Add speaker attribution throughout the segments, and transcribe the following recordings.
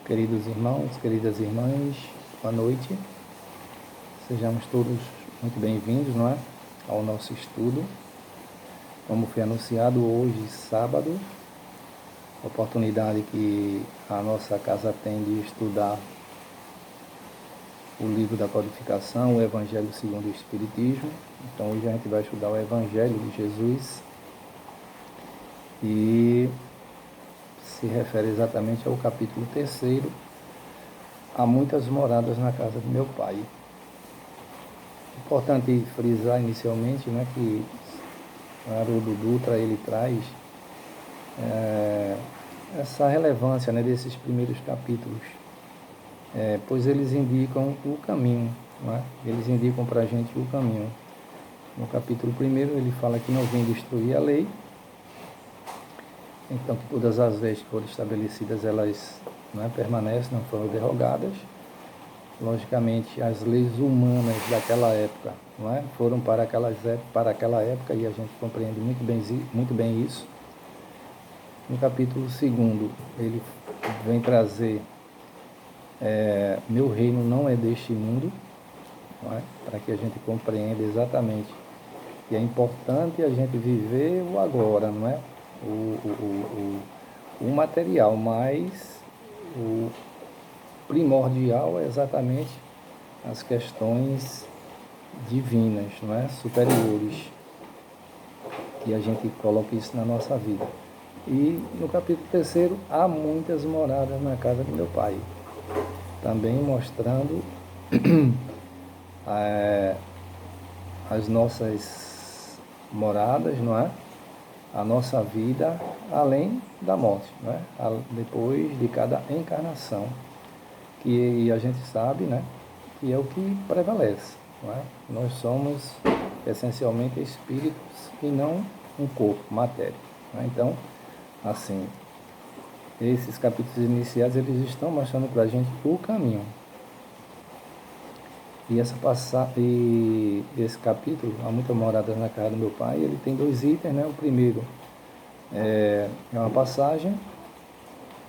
Speaker 1: Queridos irmãos, queridas irmãs, boa noite. Sejamos todos muito bem-vindos, não é? Ao nosso estudo. Como foi anunciado hoje, sábado, oportunidade que a nossa casa tem de estudar o livro da codificação, o Evangelho segundo o Espiritismo. Então hoje a gente vai estudar o Evangelho de Jesus e se refere exatamente ao capítulo 3º, há muitas moradas na casa do meu pai. Importante frisar inicialmente, né, que o Haroldo Dutra ele traz essa relevância, né, desses primeiros capítulos, pois eles indicam o caminho, né? Eles indicam para a gente o caminho. No capítulo 1º ele fala que não vem destruir a lei, então que todas as leis que foram estabelecidas elas, né, permanecem, não foram derrogadas. Logicamente, as leis humanas daquela época, não é? Foram para aquela época e a gente compreende muito bem isso. No capítulo 2º, ele vem trazer meu reino não é deste mundo, não é? Para que a gente compreenda exatamente que é importante a gente viver o agora, não é? O material, mas o primordial é exatamente as questões divinas, não é? Superiores, que a gente coloca isso na nossa vida. E no capítulo 3º, há muitas moradas na casa do meu pai, também mostrando as nossas moradas, não é? A nossa vida além da morte, não é? Depois de cada encarnação, que a gente sabe, né, que é o que prevalece, não é? Nós somos essencialmente espíritos e não um corpo, matéria, não é? Então, assim, esses capítulos iniciais eles estão mostrando para a gente o caminho. E esse capítulo, Há Muitas Moradas na Casa do Meu Pai, ele tem 2 itens, né? O primeiro é uma passagem,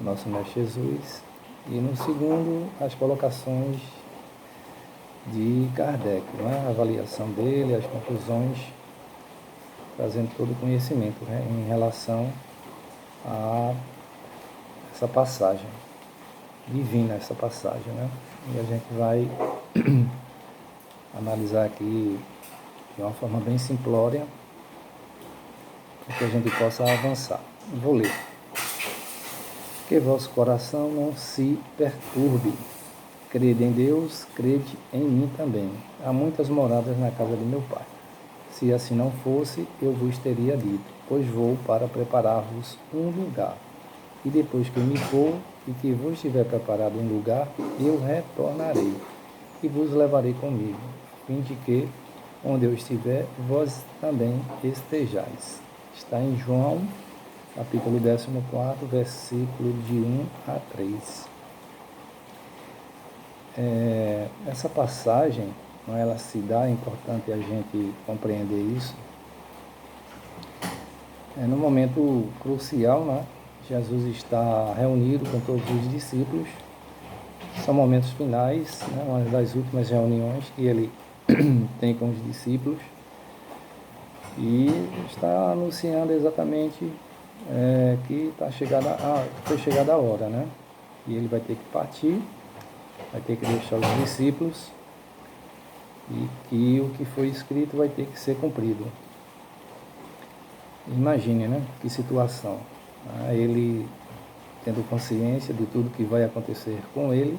Speaker 1: Nosso Mestre Jesus, e no segundo, as colocações de Kardec, né? A avaliação dele, as conclusões, trazendo todo o conhecimento, né, em relação a essa passagem divina, essa passagem, né? E a gente vai analisar aqui de uma forma bem simplória, para que a gente possa avançar. Vou ler. Que vosso coração não se perturbe. Crede em Deus, crede em mim também. Há muitas moradas na casa de meu Pai. Se assim não fosse, eu vos teria dito, pois vou para preparar-vos um lugar. E depois que eu me for e que vos tiver preparado um lugar, eu retornarei e vos levarei comigo, a fim de que, onde eu estiver, vós também estejais. Está em João, capítulo 14, versículo de 1 a 3. Essa passagem, ela se dá, é importante a gente compreender isso, no momento crucial, né? Jesus está reunido com todos os discípulos, são momentos finais, né? Uma das últimas reuniões que ele tem com os discípulos, e está anunciando exatamente que foi chegada a hora, né? E ele vai ter que partir, vai ter que deixar os discípulos, e que o que foi escrito vai ter que ser cumprido. Imagine, né? Que situação. Ele tendo consciência de tudo que vai acontecer com ele,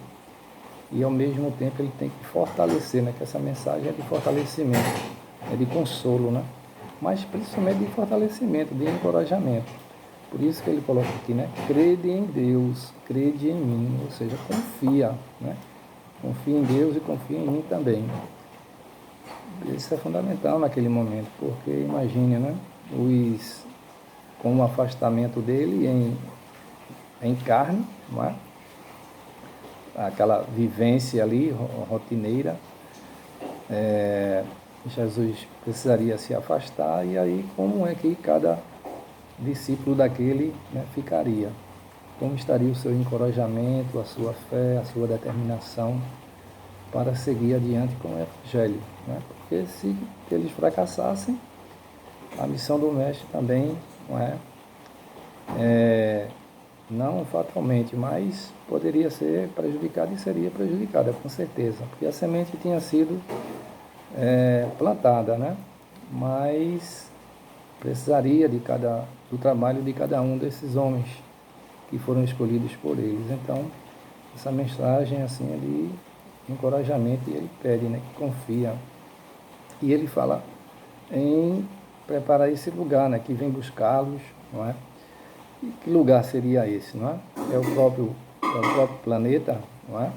Speaker 1: e ao mesmo tempo ele tem que fortalecer, né? Que essa mensagem é de fortalecimento, é de consolo, né? Mas principalmente de fortalecimento, de encorajamento. Por isso que ele coloca aqui, né? Crede em Deus, crede em mim, ou seja, confia, né? Confia em Deus e confia em mim também. Isso é fundamental naquele momento, porque imagine, né? Com o afastamento dele em carne, não é? Aquela vivência ali, rotineira, Jesus precisaria se afastar, e aí como é que cada discípulo daquele, né, ficaria? como estaria o seu encorajamento, a sua fé, a sua determinação para seguir adiante com o Evangelho, né? Porque se eles fracassassem, a missão do Mestre também não não fatalmente, mas poderia ser prejudicada e seria prejudicada, com certeza, porque a semente tinha sido plantada, né? Mas precisaria do trabalho de cada um desses homens que foram escolhidos por eles. Então, essa mensagem assim é de encorajamento, e ele pede, né, que confia. E ele fala em preparar esse lugar, né, que vem buscá-los, não é? E que lugar seria esse, não é? É o próprio planeta, não é?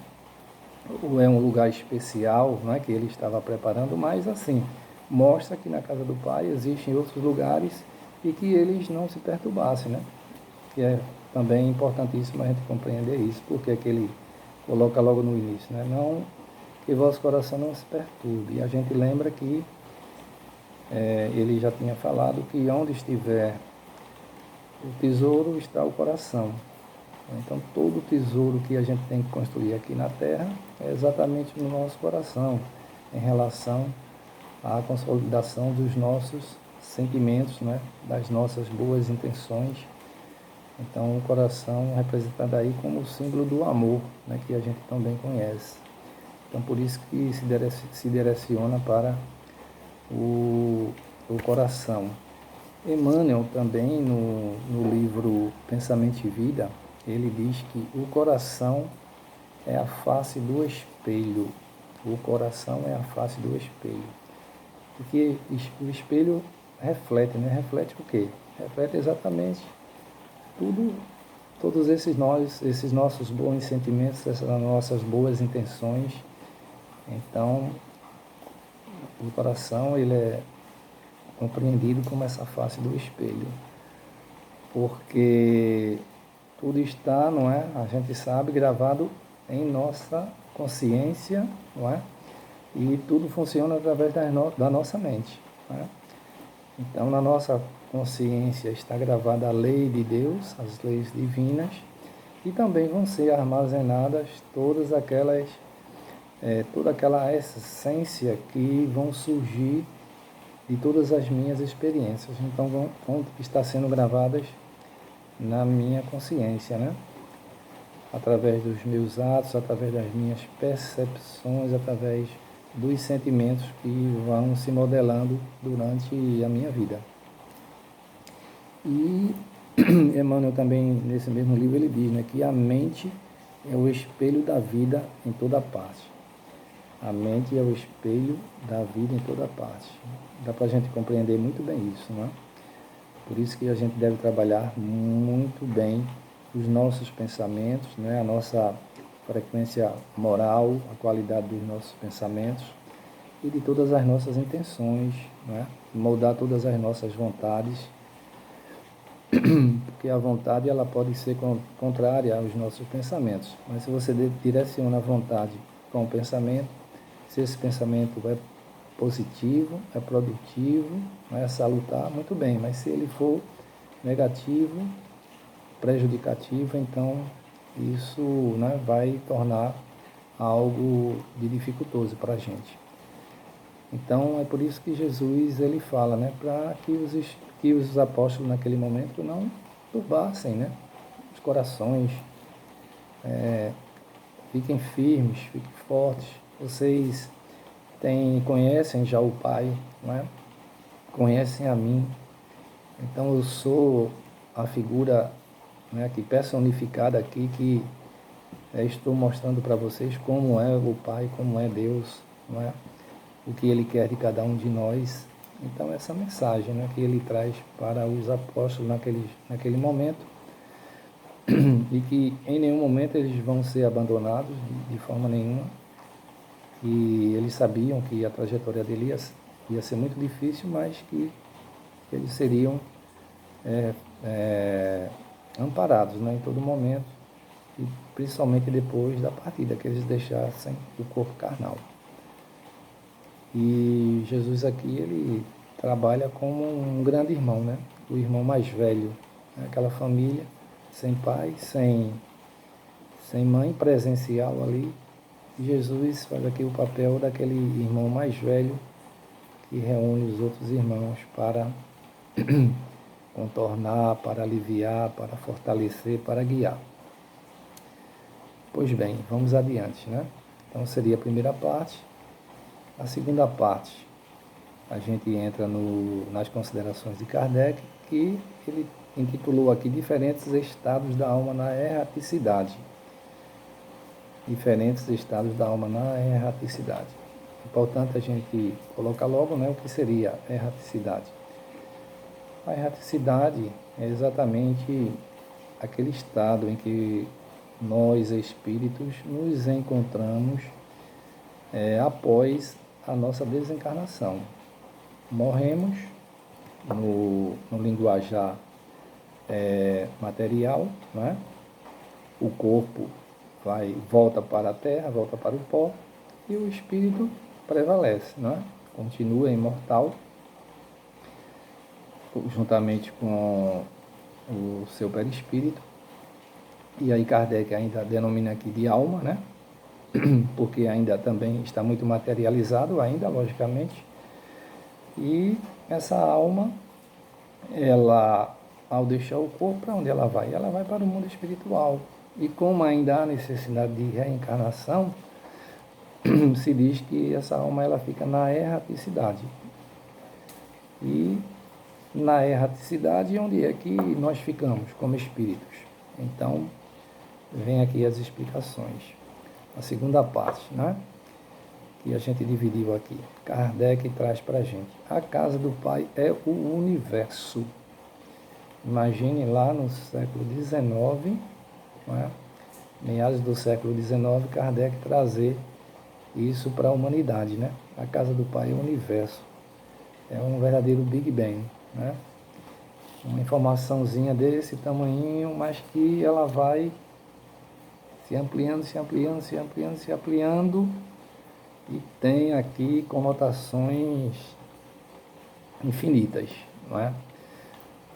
Speaker 1: Ou é um lugar especial, não é, que ele estava preparando, mas assim, mostra que na casa do Pai existem outros lugares e que eles não se perturbassem, né? Que é também importantíssimo a gente compreender isso, porque é que ele coloca logo no início, né? Não, que vosso coração não se perturbe. E a gente lembra que ele já tinha falado que onde estiver o tesouro está o coração. Então, todo o tesouro que a gente tem que construir aqui na Terra é exatamente no nosso coração, em relação à consolidação dos nossos sentimentos, né? Das nossas boas intenções. Então, o coração é representado aí como o símbolo do amor, né? Que a gente também conhece. Então, por isso que se direciona para o coração. Emmanuel também, no livro Pensamento e Vida, ele diz que o coração é a face do espelho. O coração é a face do espelho. Porque o espelho reflete, né? Reflete o quê? Reflete exatamente tudo, todos esses nossos bons sentimentos, essas nossas boas intenções. Então, o coração, ele é compreendido como essa face do espelho, porque tudo está, não é? A gente sabe, gravado em nossa consciência, não é? E tudo funciona através da nossa mente, não é? Então, na nossa consciência está gravada a lei de Deus, as leis divinas, e também vão ser armazenadas toda aquela essência que vão surgir de todas as minhas experiências. Então, vão estar sendo gravadas na minha consciência, né? Através dos meus atos, através das minhas percepções, através dos sentimentos que vão se modelando durante a minha vida. E Emmanuel também, nesse mesmo livro, ele diz, né, que a mente é o espelho da vida em toda parte. A mente é o espelho da vida em toda parte. Dá para a gente compreender muito bem isso, não é? Por isso que a gente deve trabalhar muito bem os nossos pensamentos, né? A nossa frequência moral, a qualidade dos nossos pensamentos e de todas as nossas intenções, né? Moldar todas as nossas vontades, porque a vontade ela pode ser contrária aos nossos pensamentos, mas se você direciona a vontade com o pensamento, se esse pensamento é positivo, é produtivo, é salutar, muito bem, mas se ele for negativo, prejudicativo, então isso, né, vai tornar algo de dificultoso para a gente. Então é por isso que Jesus ele fala, né, para que os apóstolos naquele momento não turbassem, né, os corações, fiquem firmes, fiquem fortes. Vocês conhecem já o Pai, né? Conhecem a mim. Então eu sou a figura, né, que personificada aqui, que estou mostrando para vocês como é o Pai, como é Deus, não é? O que Ele quer de cada um de nós. Então essa mensagem, né, que Ele traz para os apóstolos naquele momento, e que em nenhum momento eles vão ser abandonados, de forma nenhuma. E eles sabiam que a trajetória dele ia ser muito difícil, mas que eles seriam amparados, né, em todo momento, e principalmente depois da partida, que eles deixassem o corpo carnal. E Jesus aqui, ele trabalha como um grande irmão, né? O irmão mais velho, né? Aquela família sem pai, sem mãe presencial ali. Jesus faz aqui o papel daquele irmão mais velho que reúne os outros irmãos para contornar, para aliviar, para fortalecer, para guiar. Pois bem, vamos adiante, né? Então seria a primeira parte. A segunda parte, a gente entra nas considerações de Kardec, que ele intitulou aqui diferentes estados da alma na erraticidade. Diferentes estados da alma na erraticidade. Importante a gente colocar logo, né, o que seria erraticidade. A erraticidade é exatamente aquele estado em que nós, espíritos, nos encontramos após a nossa desencarnação. Morremos no linguajar material, né? O corpo volta para a terra, volta para o pó, e o espírito prevalece, né? Continua imortal, juntamente com o seu perispírito. E aí Kardec ainda denomina aqui de alma, né? Porque ainda também está muito materializado, ainda, logicamente. E essa alma, ela, ao deixar o corpo, para onde ela vai? Ela vai para o mundo espiritual. E como ainda há necessidade de reencarnação, se diz que essa alma ela fica na erraticidade. E na erraticidade, onde é que nós ficamos como espíritos? Então, vem aqui as explicações. A segunda parte, né? Que a gente dividiu aqui. Kardec traz para a gente. A casa do Pai é o universo. Imagine lá no século XIX, né? Meados do século XIX, Kardec trazer isso para a humanidade, né? A casa do Pai é o universo. É um verdadeiro Big Bang, né? Uma informaçãozinha desse tamanhinho, mas que ela vai se ampliando, se ampliando, se ampliando, se ampliando, e tem aqui conotações infinitas, não é?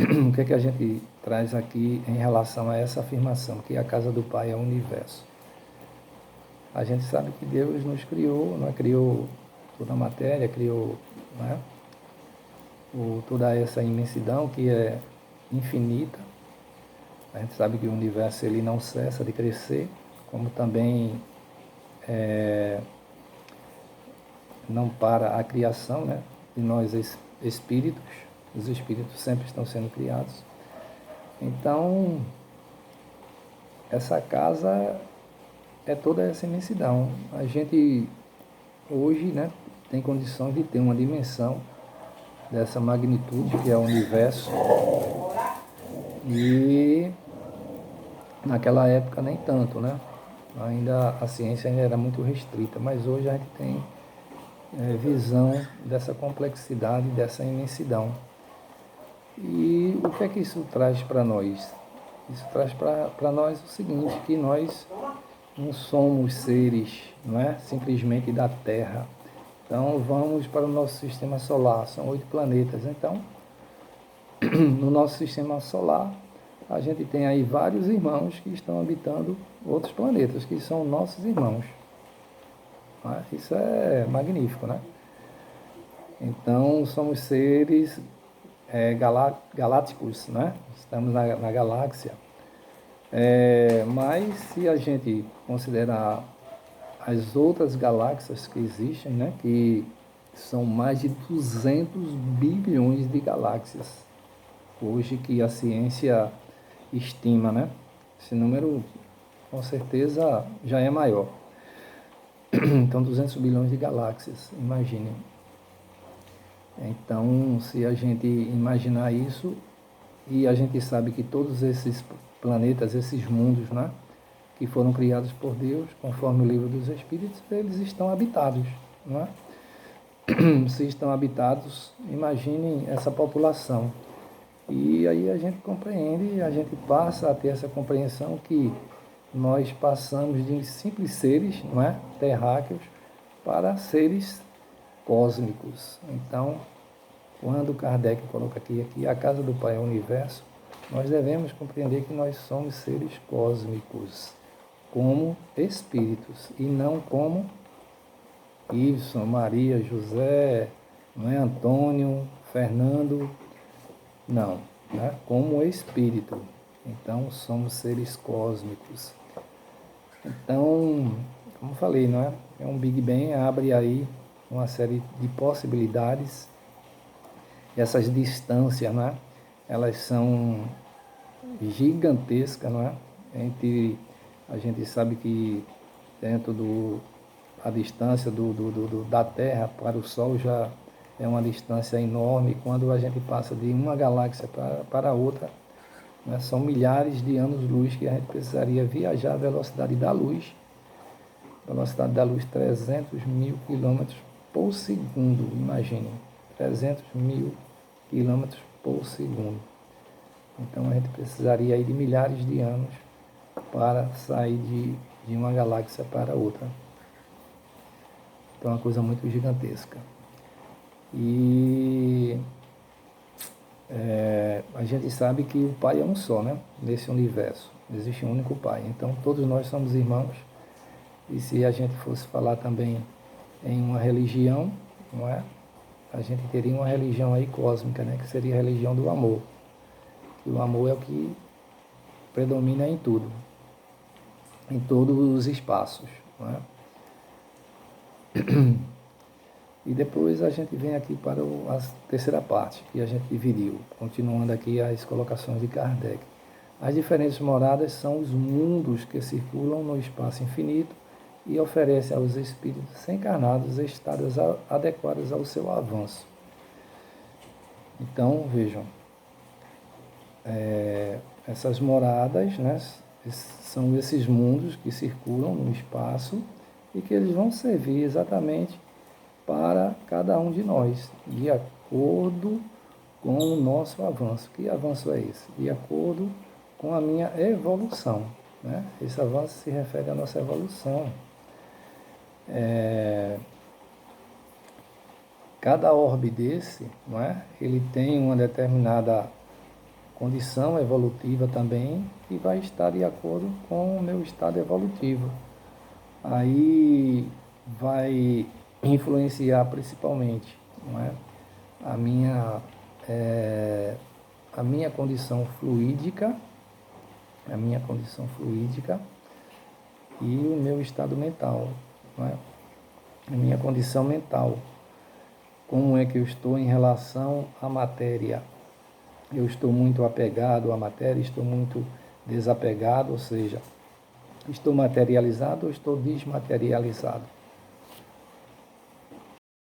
Speaker 1: O que é que a gente traz aqui em relação a essa afirmação, que a casa do Pai é o universo? A gente sabe que Deus nos criou, não é? Criou toda a matéria, criou, não é? Toda essa imensidão que é infinita. A gente sabe que o universo ele não cessa de crescer, como também não para a criação, né, de nós espíritos. Os espíritos sempre estão sendo criados. Então, essa casa é toda essa imensidão. A gente hoje, né, tem condições de ter uma dimensão dessa magnitude que é o universo. E naquela época nem tanto, né? Ainda a ciência ainda era muito restrita, mas hoje a gente tem visão dessa complexidade, dessa imensidão. E o que é que isso traz para nós? Isso traz para nós o seguinte, que nós não somos seres, não é, simplesmente da Terra. Então vamos para o nosso sistema solar, são 8 planetas. Então, no nosso sistema solar, a gente tem aí vários irmãos que estão habitando outros planetas, que são nossos irmãos. Isso é magnífico, né? Então, somos seres galácticos, né? Estamos na galáxia. Mas se a gente considerar as outras galáxias que existem, né? Que são mais de 200 bilhões de galáxias. Hoje que a ciência estima, né? Esse número, com certeza, já é maior. Então, 200 bilhões de galáxias, imaginem. Então, se a gente imaginar isso, e a gente sabe que todos esses planetas, esses mundos, né, que foram criados por Deus, conforme o livro dos Espíritos, eles estão habitados, não é? Se estão habitados, imaginem essa população. E aí a gente compreende, a gente passa a ter essa compreensão que nós passamos de simples seres, não é, terráqueos, para seres cósmicos. Então, quando Kardec coloca aqui a casa do Pai é o universo, nós devemos compreender que nós somos seres cósmicos, como espíritos, e não como Ibson, Maria, José, não é Antônio, Fernando, não, né? Como espírito. Então, somos seres cósmicos. Então, como falei, não é? É um Big Bang, abre aí uma série de possibilidades. Essas distâncias, não é? Elas são gigantescas, não é? A gente sabe que dentro a distância da Terra para o Sol já é uma distância enorme. Quando a gente passa de uma galáxia para outra, né, são milhares de anos-luz que a gente precisaria viajar à velocidade da luz. Velocidade da luz, 300 mil quilômetros por segundo, imaginem, 300 mil quilômetros por segundo. Então a gente precisaria aí de milhares de anos para sair de uma galáxia para outra. Então é uma coisa muito gigantesca. E a gente sabe que o Pai é um só, né? Nesse universo. Existe um único Pai. Então todos nós somos irmãos. E se a gente fosse falar também em uma religião, não é? A gente teria uma religião aí cósmica, né? Que seria a religião do amor. E o amor é o que predomina em tudo, em todos os espaços, não é? E depois a gente vem aqui para a terceira parte, que a gente dividiu, continuando aqui as colocações de Kardec. As diferentes moradas são os mundos que circulam no espaço infinito e oferecem aos espíritos encarnados estados adequados ao seu avanço. Então, vejam, essas moradas, né, são esses mundos que circulam no espaço e que eles vão servir exatamente para cada um de nós, de acordo com o nosso avanço. Que avanço é esse? De acordo com a minha evolução, né? Esse avanço se refere à nossa evolução. Cada orbe desse, não é? Ele tem uma determinada condição evolutiva também e vai estar de acordo com o meu estado evolutivo. Aí vai influenciar principalmente, não é? a minha condição fluídica, e o meu estado mental, não é? A minha condição mental. Como é que eu estou em relação à matéria? Eu estou muito apegado à matéria, estou muito desapegado, ou seja, estou materializado ou estou desmaterializado?